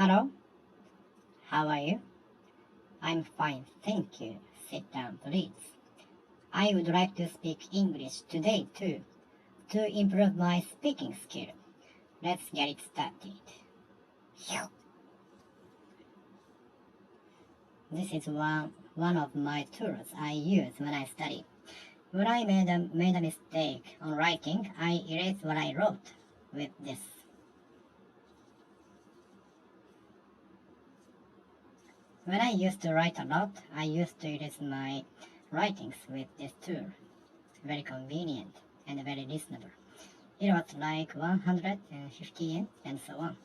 Hello, how are you? I'm fine, thank you. Sit down, please. I would like to speak English today too, to improve my speaking skill. Let's get it started. Phew. This is one of my tools I use when I study. When I made a mistake on writing, I erase what I wrote with this. When I used to write a lot, I used to erase my writings with this tool. Very convenient and very reasonable. It was like 150 yen and so on.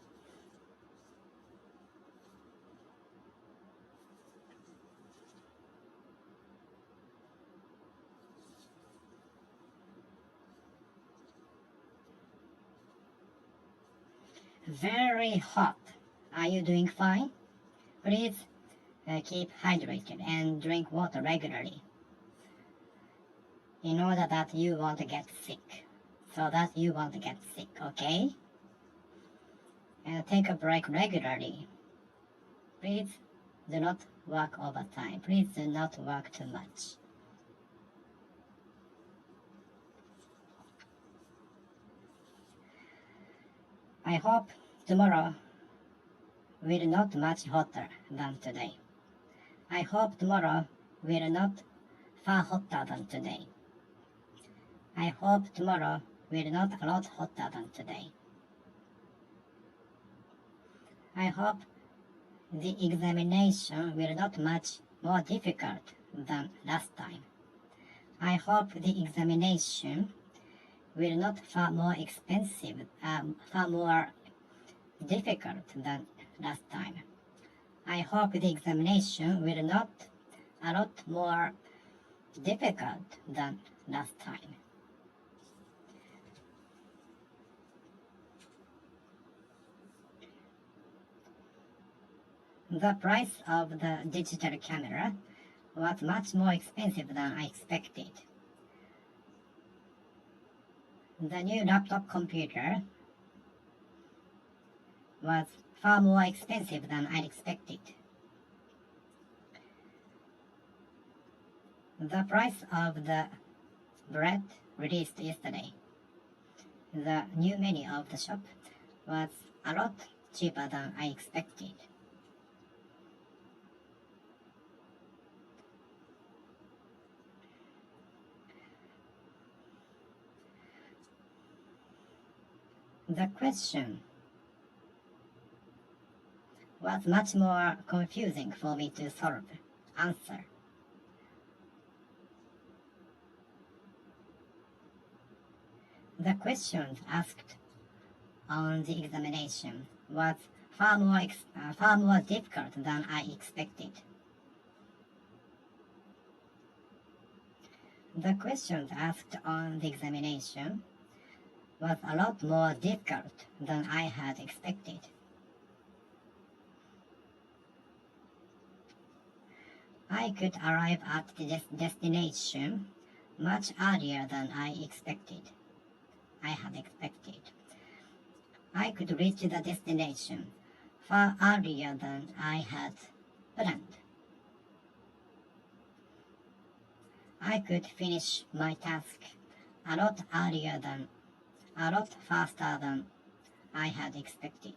Very hot. Are you doing fine? Please keep hydrated and drink water regularly in order that you won't get sick. So that you won't get sick, okay? And take a break regularly. Please do not work overtime. Please do not work too much. I hope tomorrow will not much hotter than today. I hope tomorrow will not far hotter than today. I hope tomorrow will not a lot hotter than today. I hope the examination will not much more difficult than last time. I hope the examination will not far more expensive, far more difficult than last time. I hope the examination will not a lot more difficult than last time. The price of the digital camera was much more expensive than I expected. The new laptop computer was far more expensive than I expected. The price of the bread released yesterday, the new menu of the shop, was a lot cheaper than I expected. The question was much more confusing for me to solve. Answer. The questions asked on the examination was far more difficult than I expected. The questions asked on the examination was a lot more difficult than I had expected. I could arrive at the destination much earlier than I had expected. I could reach the destination far earlier than I had planned. I could finish my task a lot faster than I had expected.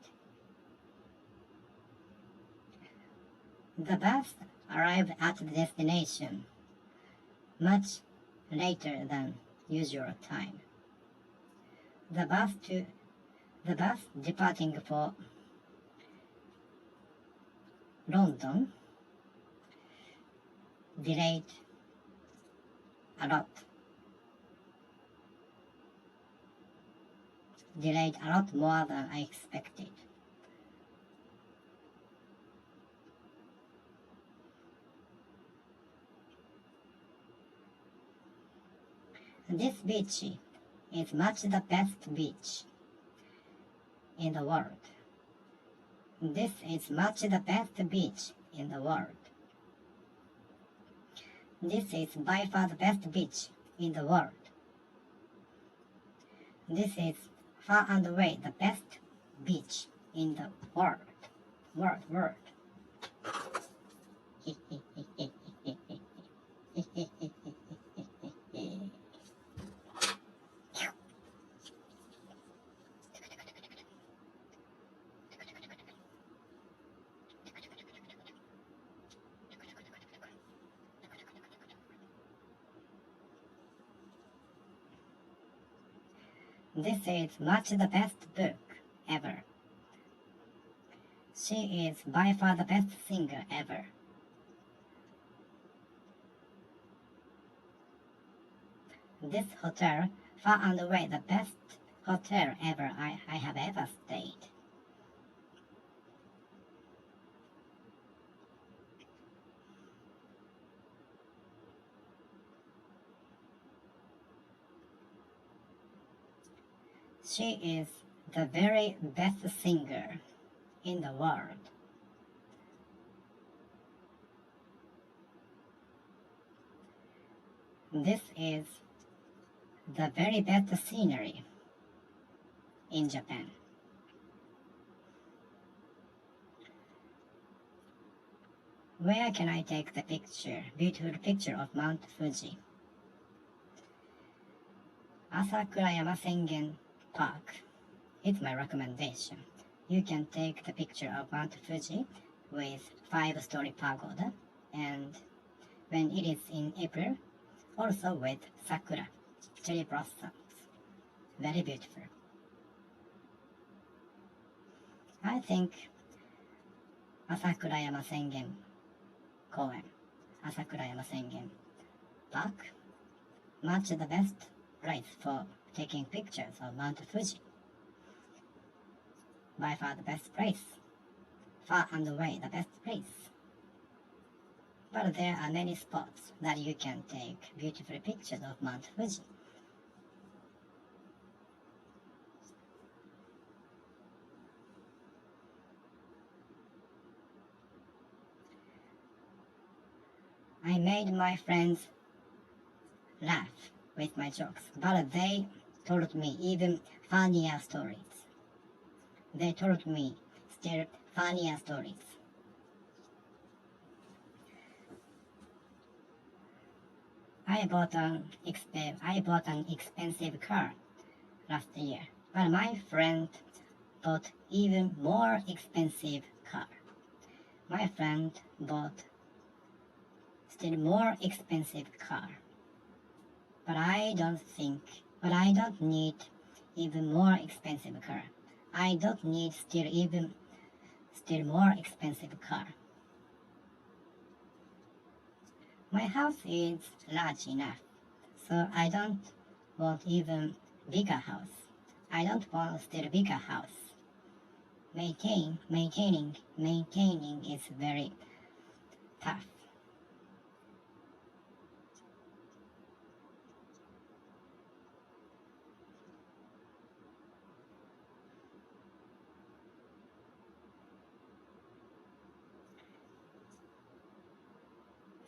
The bus arrived at the destination much later than usual time. The bus departing for London delayed a lot more than I expected. This beach is much the best beach in the world. This is much the best beach in the world. This is by far the best beach in the world. This is far and away the best beach in the world. Word. This is much the best book ever. She is by far the best singer ever. This hotel, far and away the best hotel ever I have ever stayed. She is the very best singer in the world. This is the very best scenery in Japan. Where can I take the picture, beautiful picture of Mount Fuji? Asakurayama Sengen Park. It's my recommendation. You can take the picture of Mount Fuji with 5-story pagoda, and when it is in April, also with sakura, cherry blossoms. Very beautiful. I think Asakurayama Sengen Koen, Asakurayama Sengen Park, much the best place for taking pictures of Mount Fuji. By far the best place. Far and away the best place. But there are many spots that you can take beautiful pictures of Mount Fuji. I made my friends laugh with my jokes, but they told me even funnier stories. They told me still funnier stories. I bought an expensive car last year, but my friend bought even more expensive car. My friend bought still more expensive car. But I don't need even more expensive car. I don't need still more expensive car. My house is large enough, so I don't want even bigger house. I don't want still bigger house. Maintaining is very tough.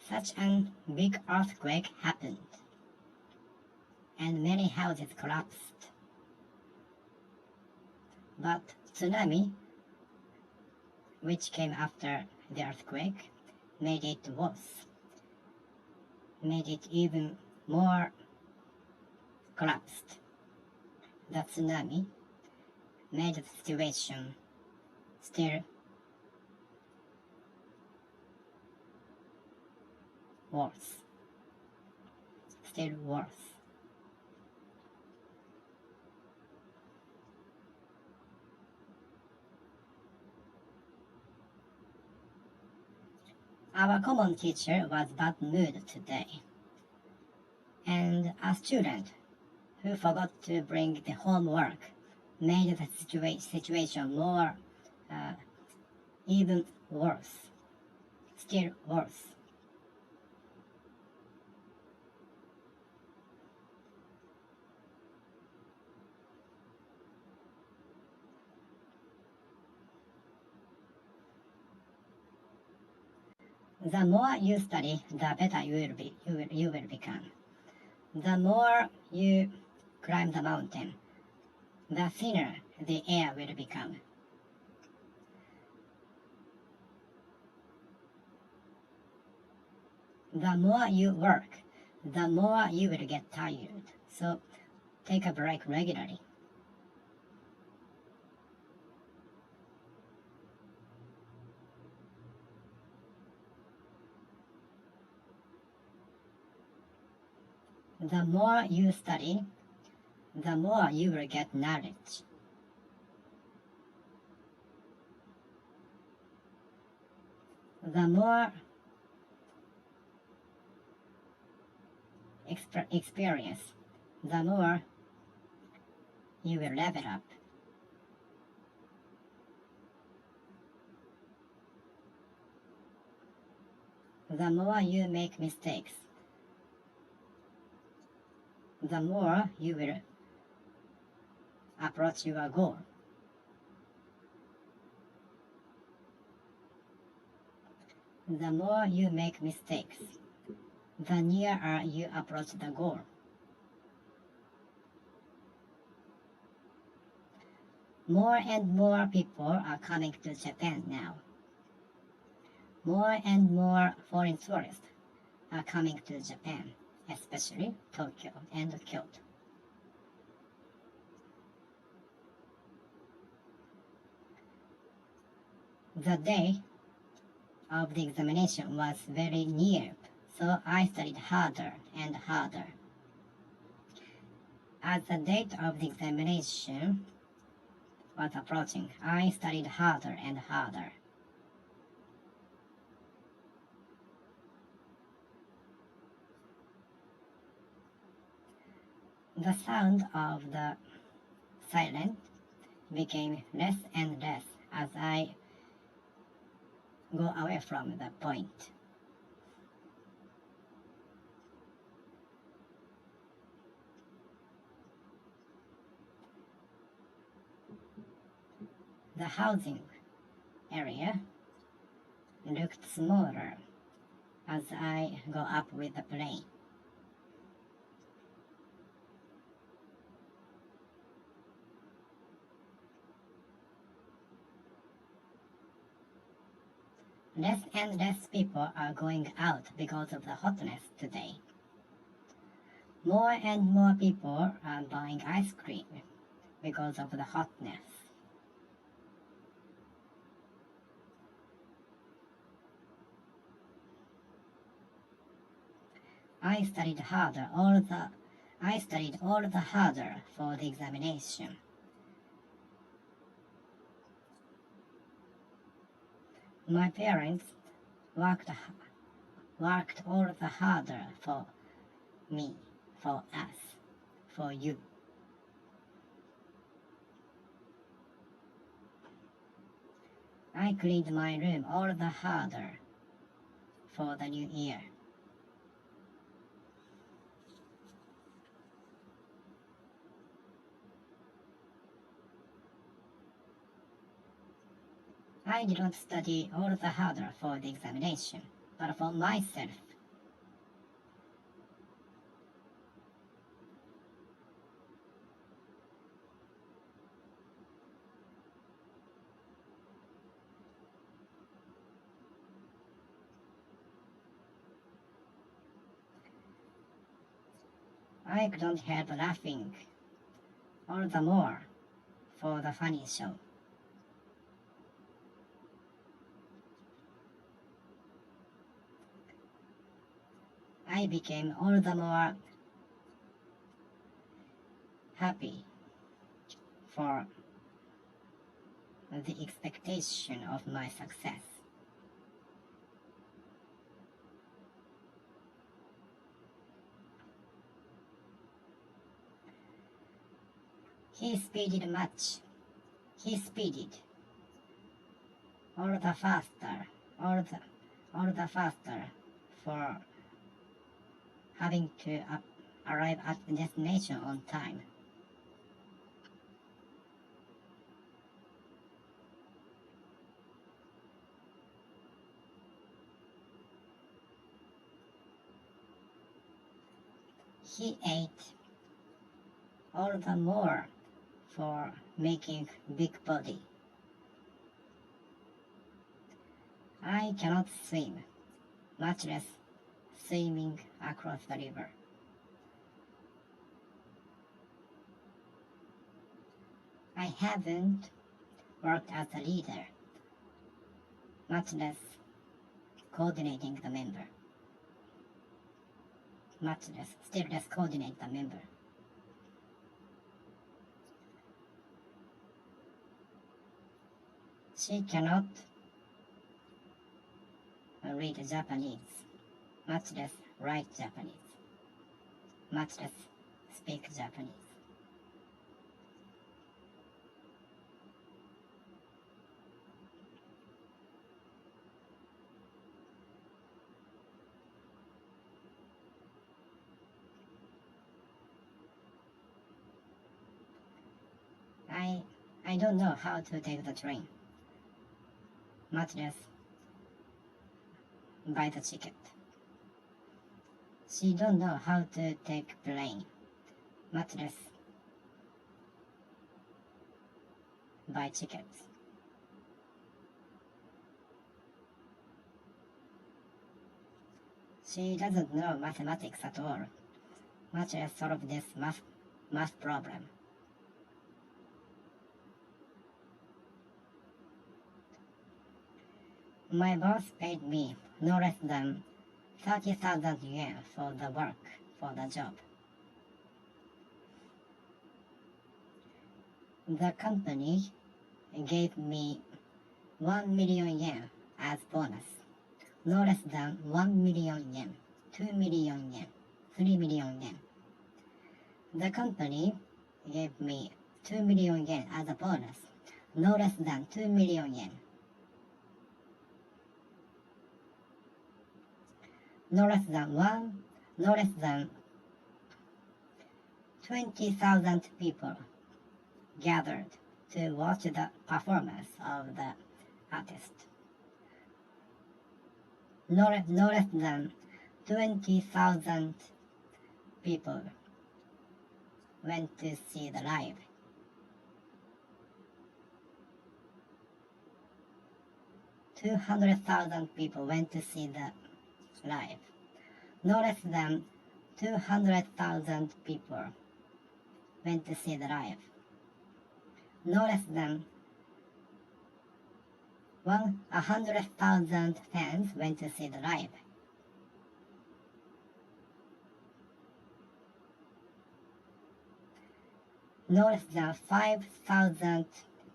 Such a big earthquake happened, and many houses collapsed. But tsunami, which came after the earthquake, made it worse, made it even more collapsed. The tsunami made the situation still worse. Still worse. Our common teacher was bad mood today, and a student who forgot to bring the homework made the situation more even worse. Still worse. The more you study, the better you will become. The more you climb the mountain, the thinner the air will become. The more you work, the more you will get tired. So take a break regularly. The more you study, the more you will get knowledge. The more experience, the more you will level up. The more you make mistakes, the more you will approach your goal. The more you make mistakes, the nearer you approach the goal. More and more people are coming to Japan now. More and more foreign tourists are coming to Japan, especially Tokyo and Kyoto. The day of the examination was very near, so I studied harder and harder. As the date of the examination was approaching, I studied harder and harder. The sound of the siren became less and less as I go away from the point. The housing area looked smaller as I go up with the plane. Less and less people are going out because of the hotness today. More and more people are buying ice cream because of the hotness. I studied all the harder for the examination. My parents worked all the harder for me, for us, for you. I cleaned my room all the harder for the new year. I didn't study all the harder for the examination, but for myself. I couldn't help laughing all the more for the funny show. I became all the more happy for the expectation of my success. He speeded all the faster for having to arrive at the destination on time. He ate all the more for making big body. I cannot swim, much less swimming across the river. I haven't worked as a leader, much less coordinating the member. Still less coordinate the member. She cannot read Japanese, much less write Japanese, much less speak Japanese. I don't know how to take the train, much less buy the ticket. She don't know how to take plane, much less buy tickets. She doesn't know mathematics at all, much less solve this math problem. My boss paid me no less than 30,000 yen for the work, for the job. The company gave me 1 million yen as bonus, no less than 1 million yen, 2 million yen, 3 million yen. The company gave me 2 million yen as a bonus, no less than 2 million yen. No less than 20,000 people gathered to watch the performance of the artist. No less than 20,000 people went to see the live. $200,000 people went to see the live. No less than 200,000 people went to see the live. No less than 100,000 fans went to see the live. No less than 5,000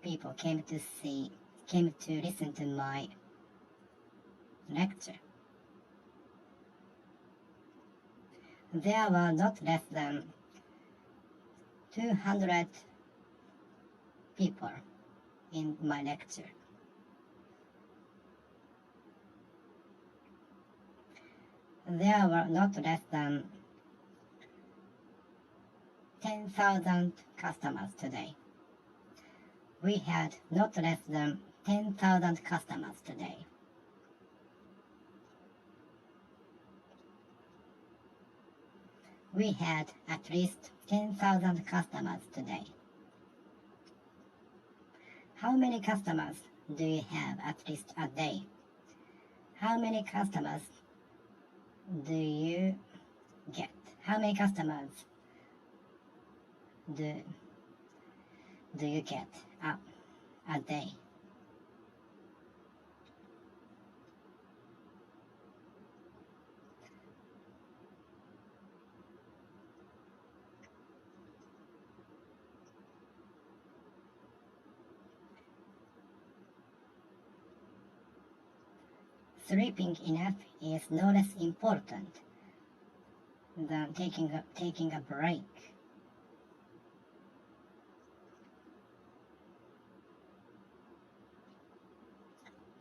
people came to listen to my lecture. There were not less than 200 people in my lecture. There were not less than 10,000 customers today. We had not less than 10,000 customers today. We had at least 10,000 customers today. How many customers do you have at least a day? How many customers do you get? How many customers do you get a day? Sleeping enough is no less important than taking a break.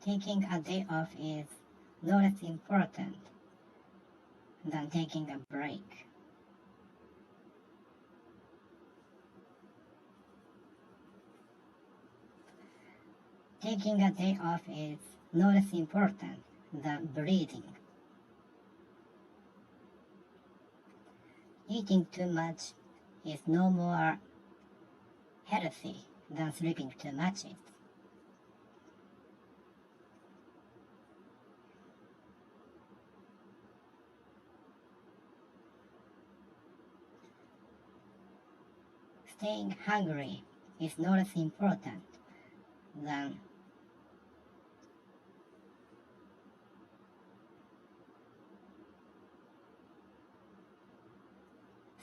Taking a day off is no less important than taking a break. Taking a day off is no less important than breathing. Eating too much is no more healthy than sleeping too much. Staying hungry is not as important than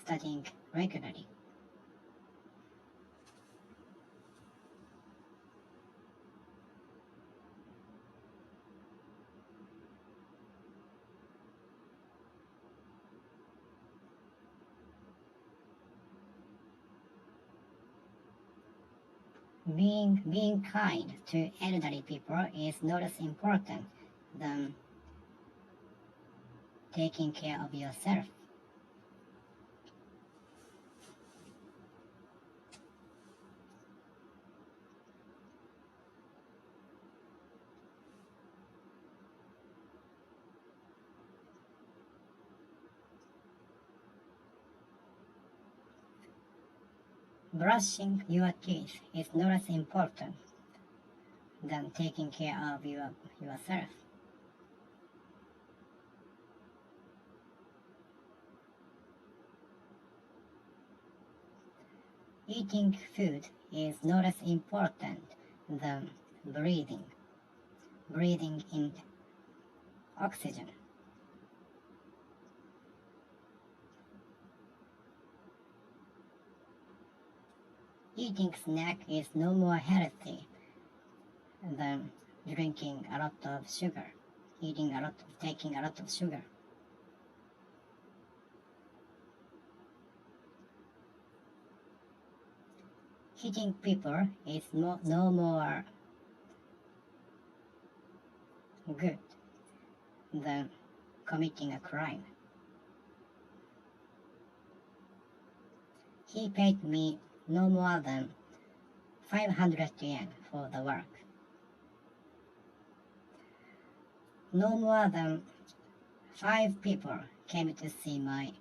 studying regularly. Being kind to elderly people is not as important than taking care of yourself. Brushing your teeth is not as important than taking care of yourself. Eating food is not as important than breathing in oxygen. Eating snack is no more healthy than drinking a lot of sugar, taking a lot of sugar. Hitting people is no more good than committing a crime. He paid me no more than 500 yen for the work. No more than 5 people came to see my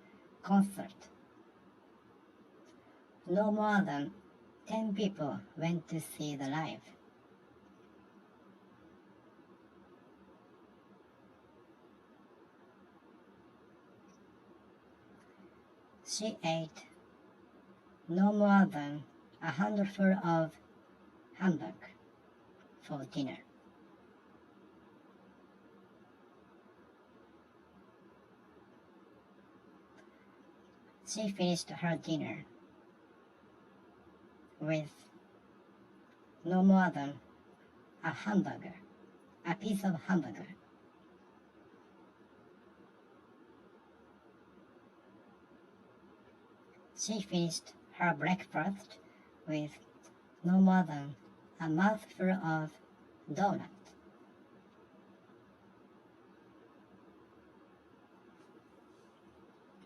concert. No more than 10 people went to see the live. She ate no more than a handful of hamburger for dinner. She finished her dinner with no more than a piece of hamburger. She finished her breakfast with no more than a mouthful of donut.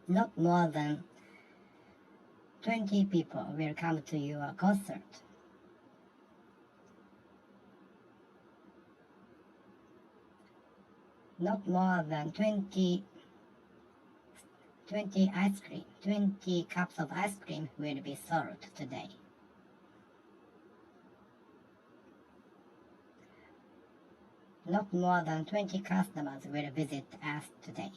Not more than 20 people will come to your concert. Not more than 20 cups of ice cream will be sold today. Not more than 20 customers will visit us today.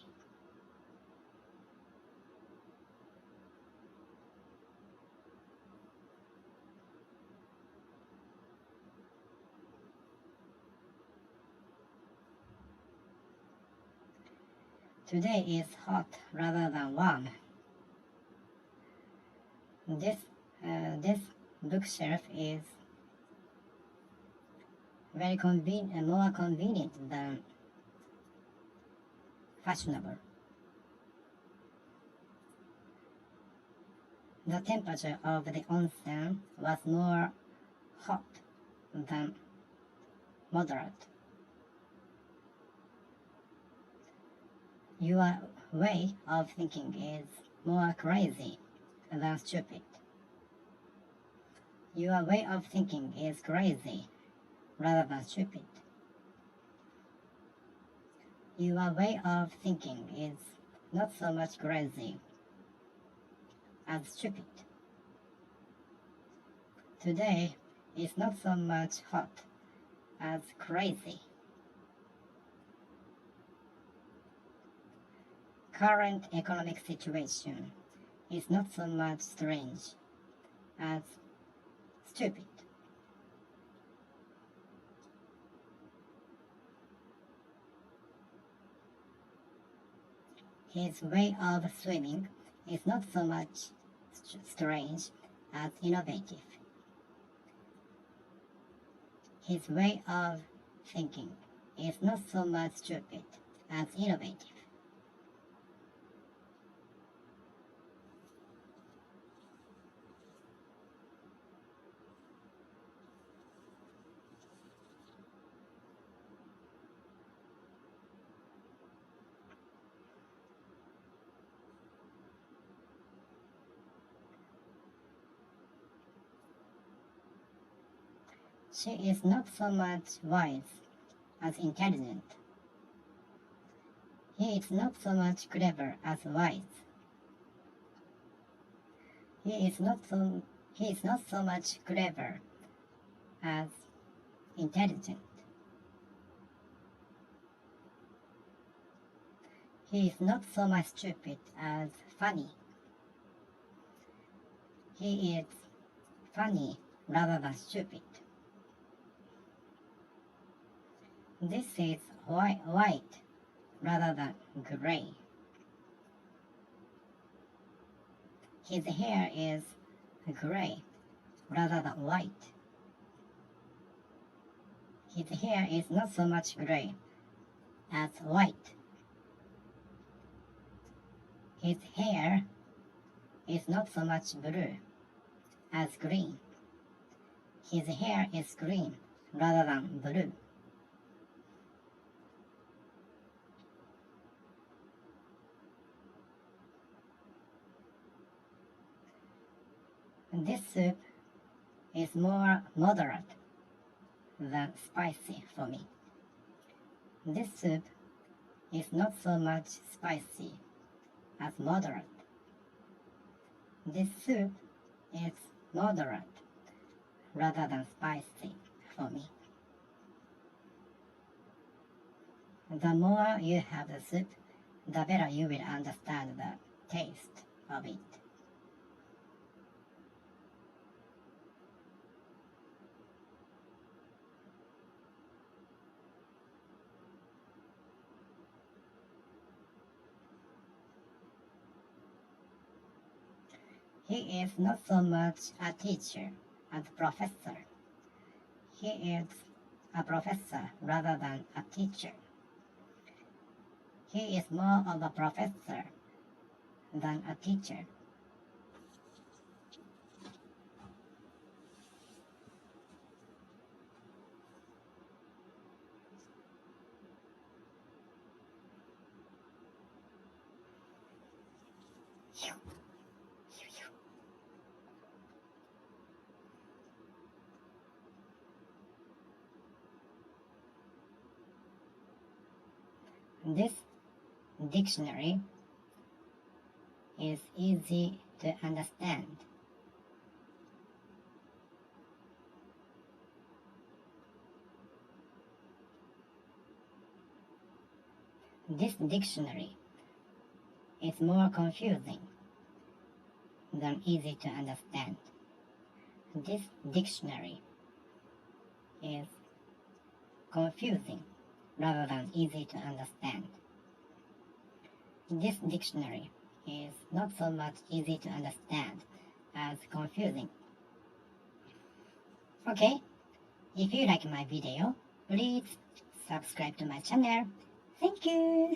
Today is hot rather than warm. This bookshelf is more convenient than fashionable. The temperature of the onsen was more hot than moderate. Your way of thinking is more crazy than stupid. Your way of thinking is crazy rather than stupid. Your way of thinking is not so much crazy as stupid. Today is not so much hot as crazy. Current economic situation is not so much strange as stupid. His way of swimming is not so much strange as innovative. His way of thinking is not so much stupid as innovative. She is not so much wise as intelligent. He is not so much clever as wise. He is not so much clever as intelligent. He is not so much stupid as funny. He is funny rather than stupid. This is white rather than gray. His hair is gray rather than white. His hair is not so much gray as white. His hair is not so much blue as green. His hair is green rather than blue. This soup is more moderate than spicy for me. This soup is not so much spicy as moderate. This soup is moderate rather than spicy for me. The more you have the soup, the better you will understand the taste of it. He is not so much a teacher as a professor. He is a professor rather than a teacher. He is more of a professor than a teacher. This dictionary is easy to understand. This dictionary is more confusing than easy to understand. This dictionary is confusing rather than easy to understand. This dictionary is not so much easy to understand as confusing. Okay, if you like my video, please subscribe to my channel. Thank you!